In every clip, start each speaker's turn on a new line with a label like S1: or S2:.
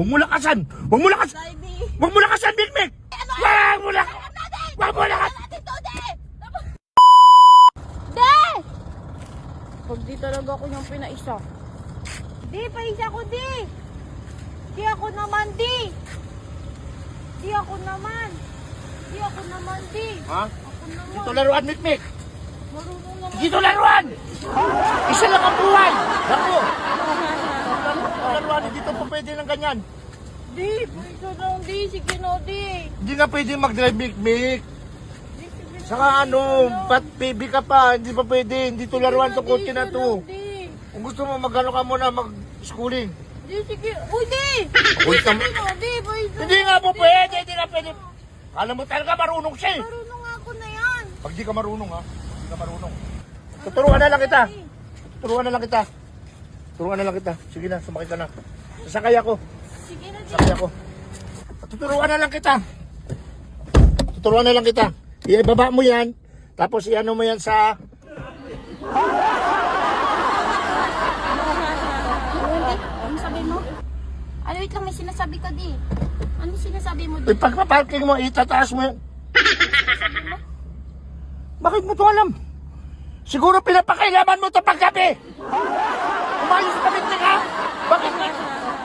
S1: Huwag mo lakasan! Huwag mo lakasan! Huwag mo lakasan, Mikmik! Huwag mo lakasan! Huwag mo lakasan!
S2: De! Pag di talaga ako yung pinaisa. Di, paisa ko, di! Di ako naman, di! Di ako naman! Di ako naman, di!
S1: Ha?
S2: Ako naman.
S1: Dito laruan, Mikmik!
S2: Marunong naman.
S1: Dito laruan! Isa lang ang buhay! Naku! Laruan, dito pa pwede ng ganyan.
S2: Di, paisa lang, di! Sige no, di!
S1: Hindi nga pwede mag-drive, Mikmik.
S2: Di, sige na,
S1: Saka ano, pat baby ka pa, hindi pa pwede. Hindi to laruan to, kotse na to.
S2: Di,
S1: Kung gusto mo, mag-ano ka muna, mag-schooling.
S2: di, sige. Uy, di!
S1: Uy,
S2: Sige no, di, paisa.
S1: Hindi nga po pwede, hindi nga pwede. Kala mo talaga marunong siya eh.
S2: Marunong ako na yan.
S1: Pag di ka marunong ha, di ka marunong. Tuturuan na lang kita. Tuturuan na lang kita. Tuturuan na lang kita. Sige na, sumakit ka na. Sasakay ako.
S2: Sige na, di.
S1: Sasakay ako. Tuturuan na lang kita. Tuturuan na lang kita. Ibaba mo yan. Tapos iano mo yan sa...
S2: Ano sabi mo? Ano, wait lang, may sinasabi ka, di. Ano sinasabi mo, di?
S1: Pagpaparking mo, itataas mo yan. Bakit mo to alam? Siguro pinapakailaman mo to paggabi. Umayos ka, Mikmik, ha? Bakit nga?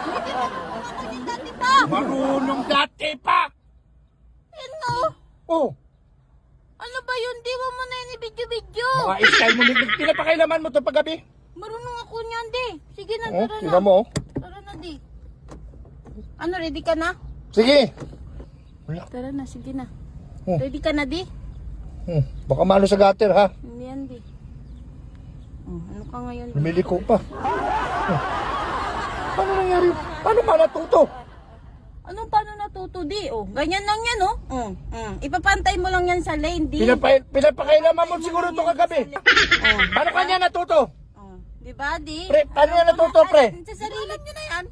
S2: Hindi mo ako din dati pa.
S1: Marunong dati pa.
S2: Ano?
S1: Oh,
S2: Ano ba yun? Di mo na yun i-video-video.
S1: mga style mo, Mikmik. Pinapakailaman mo to paggabi.
S2: Marunong ako niyan, di. Sige na,
S1: Oh,
S2: tara na.
S1: tingnan mo, oh.
S2: Tara na, di. Ano, ready ka na?
S1: Sige.
S2: Tara na, sige na.
S1: Oh.
S2: Ready ka na, di?
S1: Baka maano sa gutter, ha?
S2: Hindi yan, di. Oh, ano ka ngayon? Di?
S1: Lumiliko pa. Oh. Paano nangyari? Paano natuto?
S2: Anong paano natuto, di? Oh, ganyan lang yan, oh. Ipapantay mo lang yan sa lane, di.
S1: Pinapakailaman mo siguro to kagabi.
S2: Oh,
S1: Paano kanya natuto?
S2: oh. Di ba, di?
S1: Pre, paano yan natuto, pre?
S2: Sa sarili niyo na yan.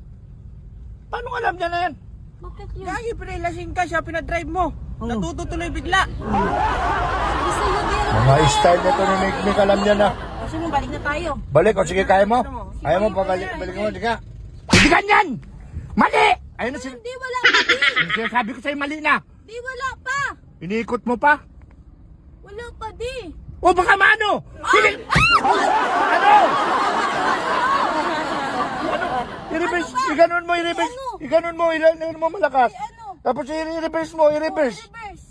S1: Paano alam niya na yan?
S2: Bakit yun?
S3: Lagi pre, lasing ka siya, pinadrive mo. Natuto tuloy bigla.
S2: Sige sa'yo, di.
S1: Mga style nito ni Mikmik, alam niya na.
S2: Kasi mo, balik na tayo.
S1: Balik, o sige, kaya mo? Kaya mo, balik mo, hindi ka. Hindi ganyan! Mali! Ayun na sila.
S2: Di, wala pa, di.
S1: Sabi ko sa'yo, mali na.
S2: Di, wala pa.
S1: Iniikot mo pa.
S2: Wala pa, di.
S1: O baka maano? Hindi! Ano? I-reverse, iganon mo, i-reverse. Iganon mo, ilanon mo malakas.
S2: Ano?
S1: Tapos i-reverse mo, i-reverse.
S2: Reverse.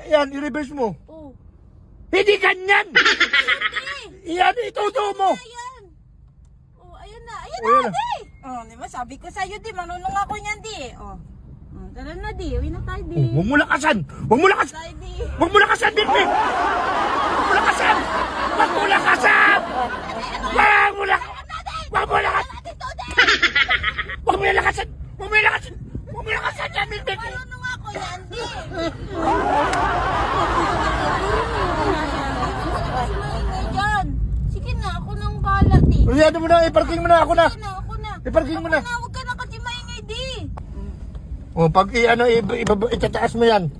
S1: Yan, i-reverse mo.
S2: Oh.
S1: Hindi ganyan!
S2: Hindi.
S1: Yan, ituto mo.
S2: Ayan. Oh, ayan na. Ayan
S1: Oh, yan
S2: na,
S1: na.
S2: di. Oh, di ba? Sabi ko sa'yo, di. Marunong ako niyan, di. Oh. Oh, tara na, di. Uwi na tayo, di.
S1: Huwag mo lakasan! Huwag mo lakasan!
S2: Tayo, di.
S1: Huwag mo lakasan, Mikmik! Huwag mo lakasan! Huwag mo lakasan! Huwag mo lakasan! Huwag mo lakasan! Huwag mo lakasan! Huwag mo lakasan! Huwag mo lakasan yan, Mikmik!
S2: Marunong ako yan, di. Maingay dyan. Sige na, ako nang bahala, di.
S1: Ano mo na, i-parking mo na, ako na!
S2: Sige na, ako na.
S1: I-parking mo na!
S2: Huwag ka na kasi maingay, di.
S1: O, pag itataas mo yan.